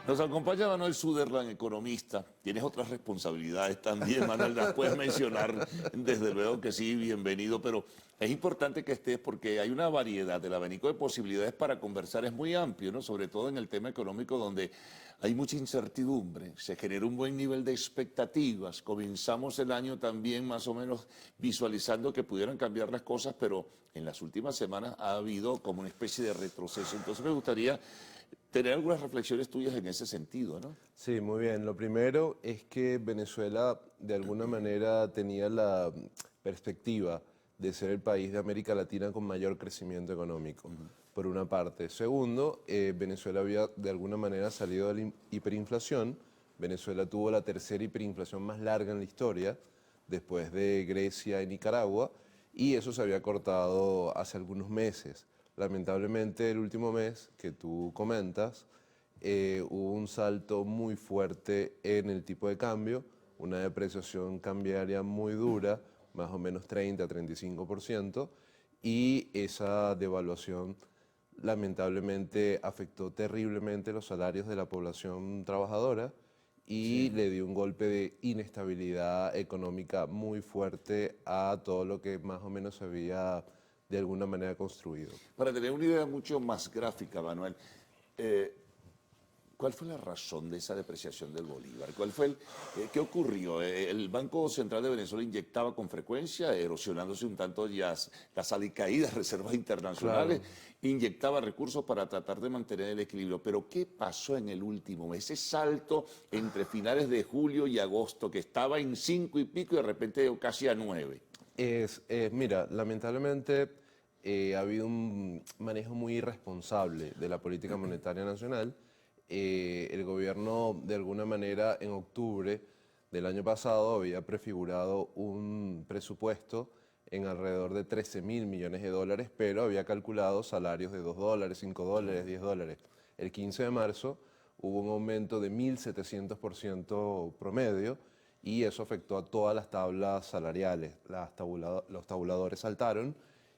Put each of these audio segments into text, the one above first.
Nos acompaña Manuel Suderland, economista. Tienes otras responsabilidades también, Manuel, las puedes mencionar, desde luego que sí, bienvenido, pero es importante que estés porque hay una variedad, el abanico de posibilidades para conversar es muy amplio, ¿no? Sobre todo en el tema económico donde hay mucha incertidumbre, se genera un buen nivel de expectativas, comenzamos el año también más o menos visualizando que pudieran cambiar las cosas, pero en las últimas semanas ha habido como una especie de retroceso. Entonces me gustaría tener algunas reflexiones tuyas en ese sentido, ¿no? Sí, muy bien. Lo primero es que Venezuela de alguna manera tenía la perspectiva de ser el país de América Latina con mayor crecimiento económico, por una parte. Segundo, Venezuela había de alguna manera salido de la hiperinflación. Venezuela tuvo la tercera hiperinflación más larga en la historia, después de Grecia y Nicaragua, y eso se había cortado hace algunos meses. Lamentablemente, el último mes que tú comentas, hubo un salto muy fuerte en el tipo de cambio, una depreciación cambiaria muy dura, más o menos 30-35%, y esa devaluación lamentablemente afectó terriblemente los salarios de la población trabajadora y Sí. le dio un golpe de inestabilidad económica muy fuerte a todo lo que más o menos se había de alguna manera construido. Para tener una idea mucho más gráfica, Manuel, eh, ¿cuál fue la razón de esa depreciación del bolívar? ¿Qué ocurrió? ¿El Banco Central de Venezuela inyectaba con frecuencia, erosionándose un tanto las alicaídas reservas internacionales, Claro. inyectaba recursos para tratar de mantener el equilibrio? Pero ¿qué pasó en el último mes? Ese salto entre finales de julio y agosto, que estaba en 5 y pico y de repente casi a 9. Mira, lamentablemente ha habido un manejo muy irresponsable de la política monetaria nacional. El gobierno, de alguna manera, en octubre del año pasado había prefigurado un presupuesto en alrededor de 13.000 millones de dólares, pero había calculado salarios de $2, $5, $10. El 15 de marzo hubo un aumento de 1.700% promedio y eso afectó a todas las tablas salariales. Los tabuladores saltaron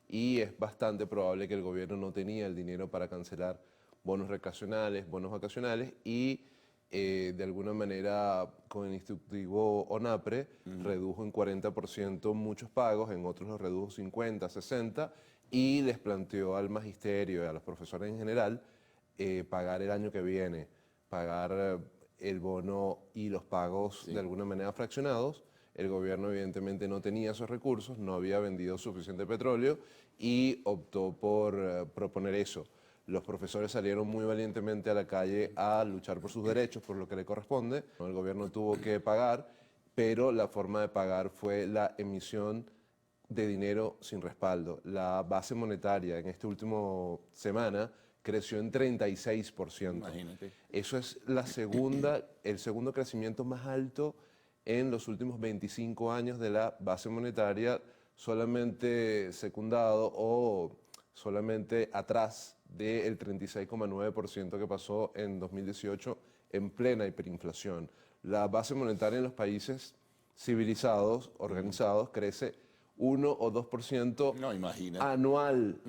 y es bastante probable que el gobierno no tenía el dinero para cancelar bonos recreacionales, bonos vacacionales y de alguna manera con el instructivo ONAPRE redujo en 40% muchos pagos, en otros los redujo 50, 60 y les planteó al magisterio y a los profesores en general pagar el año que viene, pagar el bono y los pagos de Sí. alguna manera fraccionados. El gobierno evidentemente no tenía esos recursos, no había vendido suficiente petróleo y optó por proponer eso. Los profesores salieron muy valientemente a la calle a luchar por sus derechos, por lo que le corresponde. El gobierno tuvo que pagar, pero la forma de pagar fue la emisión de dinero sin respaldo. La base monetaria en esta última semana creció en 36%. Imagínate. Eso es el segundo crecimiento más alto en los últimos 25 años de la base monetaria, solamente secundado o solamente atrás del 36,9% que pasó en 2018 en plena hiperinflación. La base monetaria en los países civilizados, organizados, crece 1 o 2% No, imagínate. anual.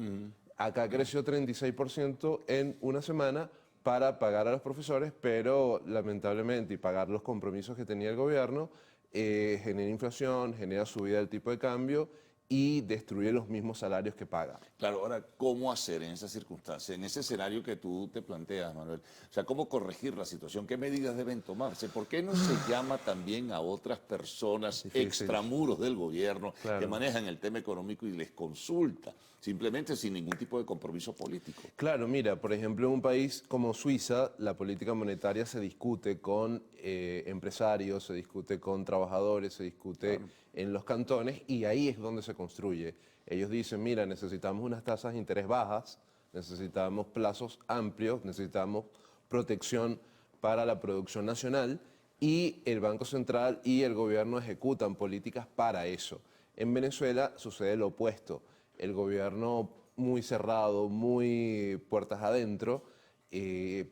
Acá creció 36% en una semana para pagar a los profesores, pero lamentablemente y pagar los compromisos que tenía el gobierno, genera inflación, genera subida del tipo de cambio y destruye los mismos salarios que paga. Claro, ahora, ¿cómo hacer en esas circunstancias, en ese escenario que tú te planteas, Manuel? O sea, ¿cómo corregir la situación? ¿Qué medidas deben tomarse? ¿Por qué no se llama también a otras personas Difícil, extramuros del gobierno que claro. manejan el tema económico y les consulta, simplemente sin ningún tipo de compromiso político? Claro, mira, por ejemplo, en un país como Suiza, la política monetaria se discute con empresarios, se discute con trabajadores, se discute Claro. en los cantones y ahí es donde se construye. Ellos dicen, mira, necesitamos unas tasas de interés bajas, necesitamos plazos amplios, necesitamos protección para la producción nacional y el Banco Central y el gobierno ejecutan políticas para eso. En Venezuela sucede lo opuesto. El gobierno muy cerrado, muy puertas adentro,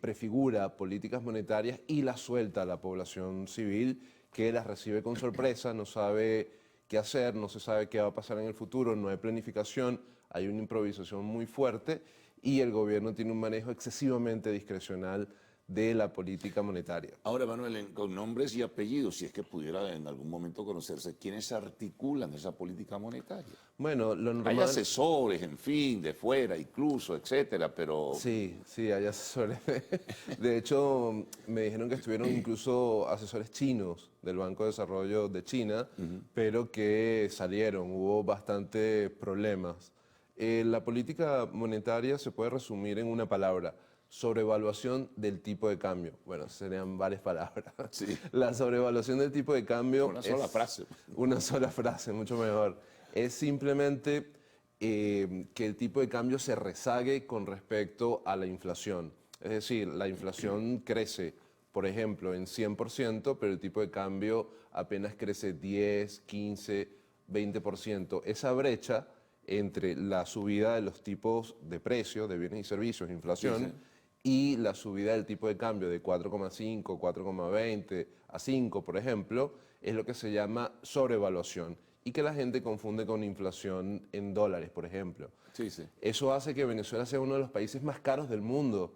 prefigura políticas monetarias y las suelta a la población civil que las recibe con sorpresa, no sabe qué hacer, no se sabe qué va a pasar en el futuro, no hay planificación, hay una improvisación muy fuerte y el gobierno tiene un manejo excesivamente discrecional de la política monetaria. Ahora, Manuel, con nombres y apellidos, si es que pudiera en algún momento conocerse, ¿quiénes articulan esa política monetaria? Bueno, lo Hay normal... asesores, en fin, de fuera incluso, etcétera, pero Sí, sí, hay asesores. De hecho, me dijeron que estuvieron incluso asesores chinos del Banco de Desarrollo de China, pero que salieron, hubo bastantes problemas. La política monetaria se puede resumir en una palabra: sobrevaluación del tipo de cambio. Bueno, serían varias palabras. Sí. La sobrevaluación del tipo de cambio una sola es frase. una sola frase, mucho mejor. Es simplemente que el tipo de cambio se rezague con respecto a la inflación. Es decir, la inflación crece, por ejemplo, en 100%, pero el tipo de cambio apenas crece 10, 15, 20%. Esa brecha entre la subida de los tipos de precio de bienes y servicios, inflación, Sí, sí. y la subida del tipo de cambio de 4,5, 4,20 a 5, por ejemplo, es lo que se llama sobrevaluación y que la gente confunde con inflación en dólares, por ejemplo. Sí, sí. Eso hace que Venezuela sea uno de los países más caros del mundo.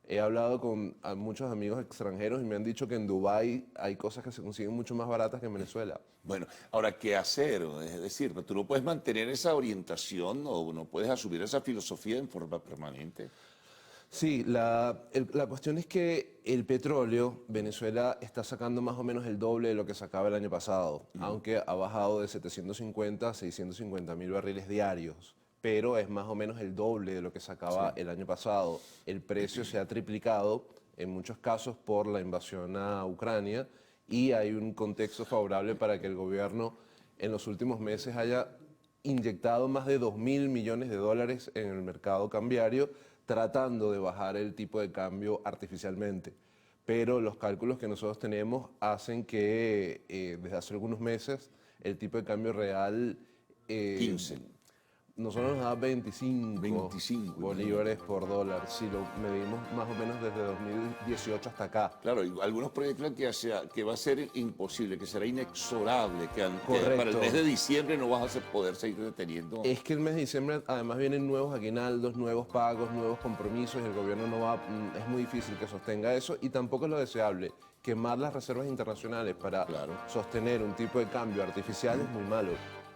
He hablado con muchos amigos extranjeros y me han dicho que en Dubái hay cosas que se consiguen mucho más baratas que en Venezuela. Bueno, ahora, ¿qué hacer? Es decir, tú no puedes mantener esa orientación o no puedes asumir esa filosofía en forma permanente. Sí, la cuestión es que el petróleo, Venezuela está sacando más o menos el doble de lo que sacaba el año pasado, aunque ha bajado de 750 a 650 mil barriles diarios, pero es más o menos el doble de lo que sacaba el año pasado. El precio se ha triplicado en muchos casos por la invasión a Ucrania y hay un contexto favorable para que el gobierno en los últimos meses haya inyectado más de 2.000 millones de dólares en el mercado cambiario, tratando de bajar el tipo de cambio artificialmente. Pero los cálculos que nosotros tenemos hacen que desde hace algunos meses el tipo de cambio real 15, nosotros nos da 25, 25. bolívares por dólar, si lo medimos más o menos desde 2018 hasta acá. Claro, y algunos proyectan que va a ser imposible, que será inexorable, que para el Correcto. mes de diciembre no vas a poder seguir deteniendo. Es que el mes de diciembre además vienen nuevos aguinaldos, nuevos pagos, nuevos compromisos y el gobierno no va, es muy difícil que sostenga eso y tampoco es lo deseable. Quemar las reservas internacionales para Claro. sostener un tipo de cambio artificial es muy malo.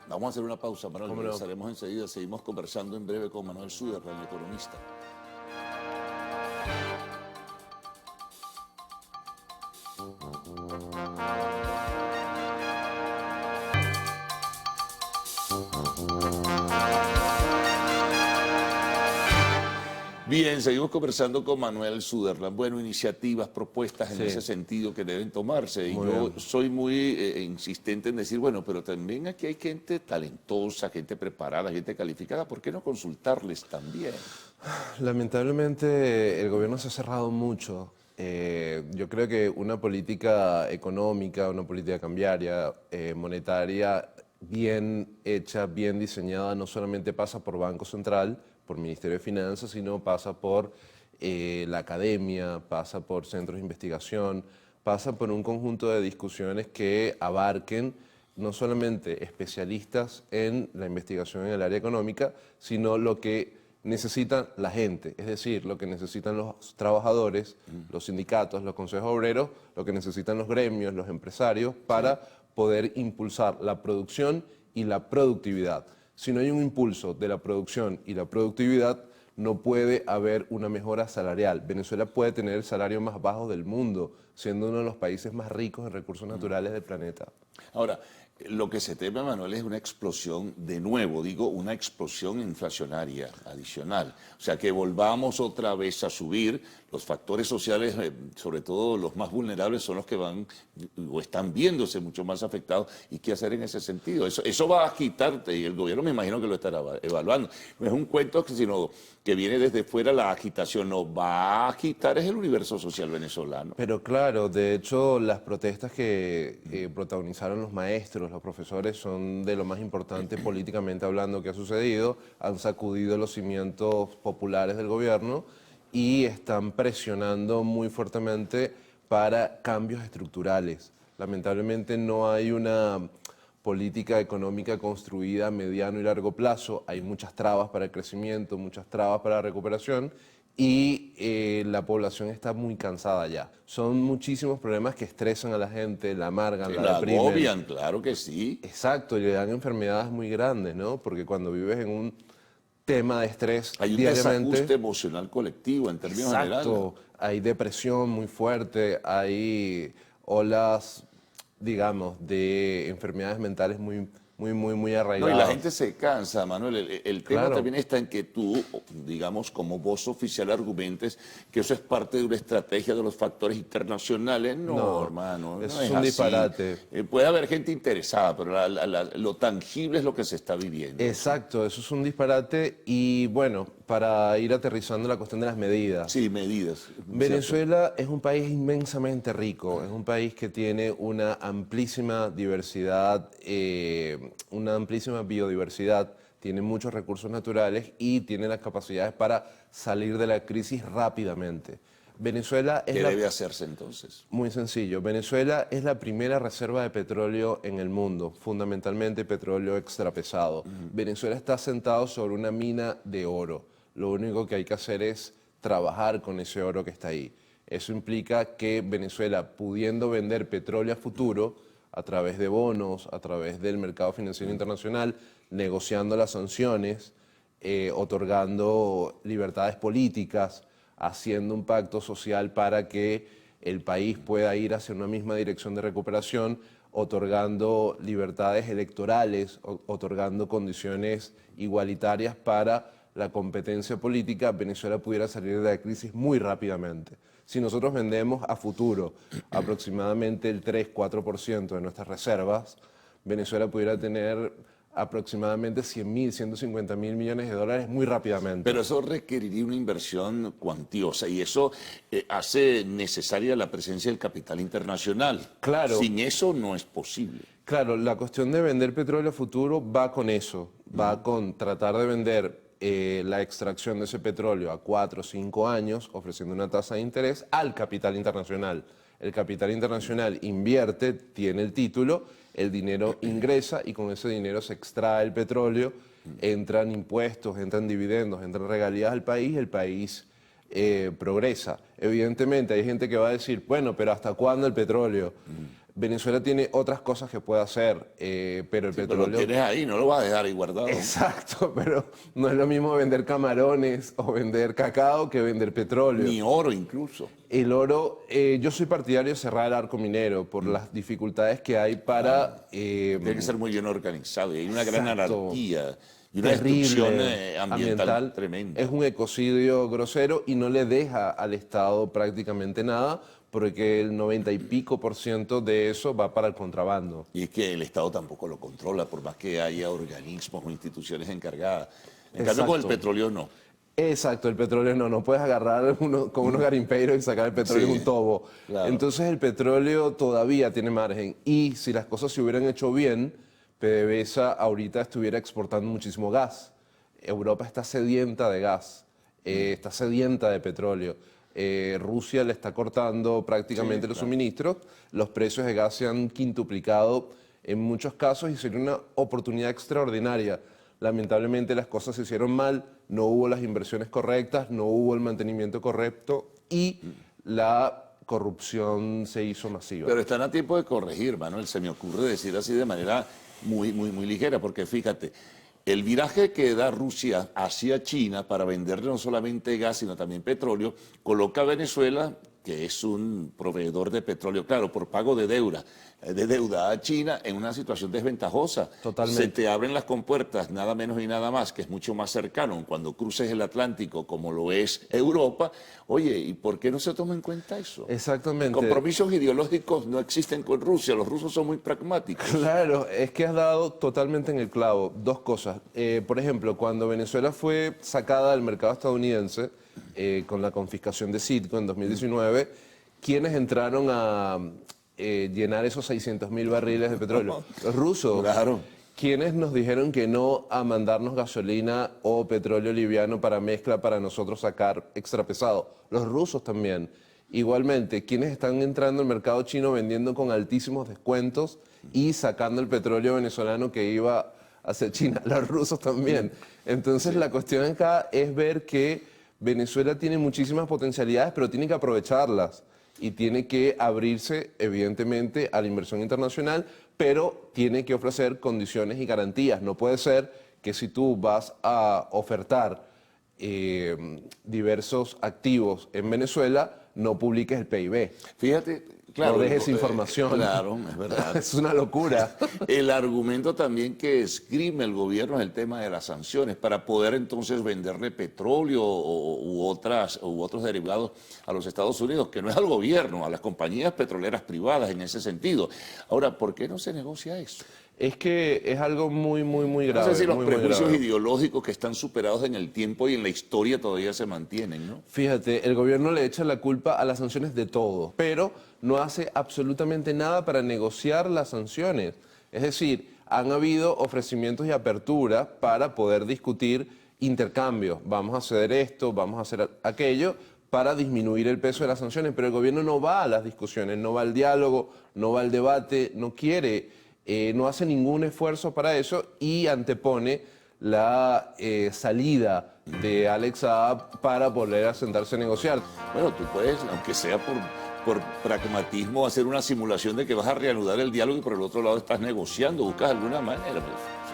Vamos a hacer una pausa, Manuel, ¿Cómo no? regresaremos enseguida, seguimos conversando en breve con Manuel Suderland, el economista. Bien, seguimos conversando con Manuel Suderland. Bueno, iniciativas, propuestas en Sí. ese sentido que deben tomarse. Y Muy yo bien. soy muy insistente en decir, bueno, pero también aquí hay gente talentosa, gente preparada, gente calificada. ¿Por qué no consultarles también? Lamentablemente el gobierno se ha cerrado mucho. Yo creo que una política económica, una política cambiaria, monetaria, bien hecha, bien diseñada, no solamente pasa por Banco Central, por Ministerio de Finanzas, sino pasa por la academia, pasa por centros de investigación, pasa por un conjunto de discusiones que abarquen no solamente especialistas en la investigación en el área económica, sino lo que necesita la gente, es decir, lo que necesitan los trabajadores, los sindicatos, los consejos obreros, lo que necesitan los gremios, los empresarios, para poder impulsar la producción y la productividad. Si no hay un impulso de la producción y la productividad, no puede haber una mejora salarial. Venezuela puede tener el salario más bajo del mundo, siendo uno de los países más ricos en recursos naturales del planeta. Ahora, lo que se teme, Manuel, es una explosión, de nuevo, digo, una explosión inflacionaria adicional. O sea, que volvamos otra vez a subir. Los factores sociales, sobre todo los más vulnerables, son los que van o están viéndose mucho más afectados. ¿Y qué hacer en ese sentido? Eso va a agitarte y el gobierno me imagino que lo estará evaluando. No es un cuento sino que viene desde fuera la agitación. No va a agitar es el universo social venezolano. Pero claro, de hecho, las protestas que protagonizaron los maestros, los profesores, son de lo más importante políticamente hablando que ha sucedido. Han sacudido los cimientos populares del gobierno y están presionando muy fuertemente para cambios estructurales. Lamentablemente no hay una política económica construida a mediano y largo plazo. Hay muchas trabas para el crecimiento, muchas trabas para la recuperación y la población está muy cansada ya. Son muchísimos problemas que estresan a la gente, la amargan, Que la la deprimen. agobian, claro que sí. Exacto, y le dan enfermedades muy grandes, ¿no? Porque cuando vives en un tema de estrés Hay un diariamente... desajuste emocional colectivo en términos generales. Exacto, hay depresión muy fuerte, hay olas, digamos, de enfermedades mentales muy No, arraigadas. y la gente se cansa, Manuel. El tema Claro. también está en que tú, digamos, como voz oficial argumentes que eso es parte de una estrategia de los factores internacionales. No, No, hermano, eso no es es un así. disparate. Puede haber gente interesada, pero lo tangible es lo que se está viviendo. Exacto, eso es un disparate y bueno, para ir aterrizando la cuestión de las medidas. Sí, medidas. Venezuela es un país inmensamente rico, es un país que tiene una amplísima diversidad, una amplísima biodiversidad, tiene muchos recursos naturales y tiene las capacidades para salir de la crisis rápidamente. Venezuela es ¿Qué debe hacerse entonces? muy sencillo. Venezuela es la primera reserva de petróleo en el mundo, fundamentalmente petróleo extrapesado. Venezuela está sentado sobre una mina de oro. Lo único que hay que hacer es trabajar con ese oro que está ahí. Eso implica que Venezuela, pudiendo vender petróleo a futuro, a través de bonos, a través del mercado financiero internacional, negociando las sanciones, otorgando libertades políticas, haciendo un pacto social para que el país pueda ir hacia una misma dirección de recuperación, otorgando libertades electorales, otorgando condiciones igualitarias para la competencia política, Venezuela pudiera salir de la crisis muy rápidamente. Si nosotros vendemos a futuro aproximadamente el 3-4% de nuestras reservas, Venezuela pudiera tener aproximadamente 100.000, 150.000 millones de dólares muy rápidamente. Pero eso requeriría una inversión cuantiosa y eso hace necesaria la presencia del capital internacional. Claro. Sin eso no es posible. Claro, la cuestión de vender petróleo a futuro va con eso, va con tratar de vender la extracción de ese petróleo a 4 o 5 años, ofreciendo una tasa de interés al capital internacional. El capital internacional invierte, tiene el título, el dinero ingresa y con ese dinero se extrae el petróleo, entran impuestos, entran dividendos, entran regalías al país, el país progresa. Evidentemente hay gente que va a decir, bueno, pero ¿hasta cuándo el petróleo? Venezuela tiene otras cosas que puede hacer, pero el petróleo... Pero lo tienes ahí, no lo vas a dejar ahí guardado. Exacto, pero no es lo mismo vender camarones o vender cacao que vender petróleo. Ni oro incluso. El oro, yo soy partidario de cerrar el arco minero por las dificultades que hay para... Tiene que ser muy bien organizado y hay una gran Exacto. anarquía y una terrible destrucción ambiental tremenda. Es un ecocidio grosero y no le deja al Estado prácticamente nada porque el 90 y pico % de eso va para el contrabando. Y es que el Estado tampoco lo controla, por más que haya organismos o instituciones encargadas. En cambio, con el Exacto. petróleo no. Exacto, el petróleo no puedes agarrar con unos garimpeiros y sacar el petróleo Sí, en un tobo. claro. Entonces el petróleo todavía tiene margen y si las cosas se hubieran hecho bien, PDVSA ahorita estuviera exportando muchísimo gas. Europa está sedienta de gas, está sedienta de petróleo. Rusia le está cortando prácticamente los suministros, los precios de gas se han quintuplicado en muchos casos y sería una oportunidad extraordinaria. Lamentablemente las cosas se hicieron mal, no hubo las inversiones correctas, no hubo el mantenimiento correcto y la corrupción se hizo masiva. Pero están a tiempo de corregir, Manuel. Se me ocurre decir así de manera muy ligera, porque fíjate, el viraje que da Rusia hacia China para venderle no solamente gas, sino también petróleo, coloca a Venezuela, que es un proveedor de petróleo, claro, por pago de deuda a China, en una situación desventajosa. Totalmente. Se te abren las compuertas, nada menos y nada más, que es mucho más cercano cuando cruces el Atlántico, como lo es Europa. Oye, ¿y por qué no se toma en cuenta eso? Exactamente. Compromisos ideológicos no existen con Rusia, los rusos son muy pragmáticos. Claro, es que has dado totalmente en el clavo. Dos cosas. Por ejemplo, cuando Venezuela fue sacada del mercado estadounidense con la confiscación de Citgo en 2019, ¿quiénes entraron a llenar esos 600.000 barriles de petróleo? Los rusos. Claro. ¿Quiénes nos dijeron que no a mandarnos gasolina o petróleo liviano para mezcla para nosotros sacar extra pesado? Los rusos también. Igualmente, quienes están entrando al mercado chino vendiendo con altísimos descuentos y sacando el petróleo venezolano que iba hacia China, los rusos también. Entonces la cuestión acá es ver que Venezuela tiene muchísimas potencialidades, pero tiene que aprovecharlas y tiene que abrirse, evidentemente, a la inversión internacional, pero tiene que ofrecer condiciones y garantías. No puede ser que si tú vas a ofertar diversos activos en Venezuela, no publiques el PIB. Fíjate, claro. No dejes información. Claro, es verdad. Es una locura. El argumento también que esgrime el gobierno es el tema de las sanciones, para poder entonces venderle petróleo u otros derivados a los Estados Unidos, que no es al gobierno, a las compañías petroleras privadas en ese sentido. Ahora, ¿por qué no se negocia eso? Es que es algo muy grave. No sé si los muy prejuicios grave. ideológicos que están superados en el tiempo y en la historia todavía se mantienen, ¿no? Fíjate, el gobierno le echa la culpa a las sanciones de todo, pero no hace absolutamente nada para negociar las sanciones. Es decir, han habido ofrecimientos y aperturas para poder discutir intercambios. Vamos a ceder esto, vamos a hacer aquello, para disminuir el peso de las sanciones, pero el gobierno no va a las discusiones, no va al diálogo, no va al debate, no quiere, no hace ningún esfuerzo para eso y antepone la salida de Alex Saab para volver a sentarse a negociar. Bueno, tú puedes, aunque sea por pragmatismo, hacer una simulación de que vas a reanudar el diálogo y por el otro lado estás negociando, buscas alguna manera.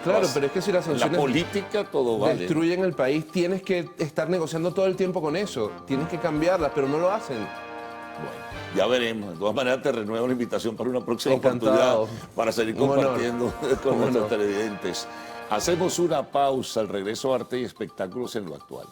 Claro, pero es que si las sanciones la política todo vale. Destruyen el país, tienes que estar negociando todo el tiempo con eso, tienes que cambiarlas, pero no lo hacen. Bueno, ya veremos. De todas maneras, te renuevo la invitación para una próxima Encantado. oportunidad para seguir compartiendo con nuestros televidentes. Hacemos una pausa, al regreso, arte y espectáculos en lo actual.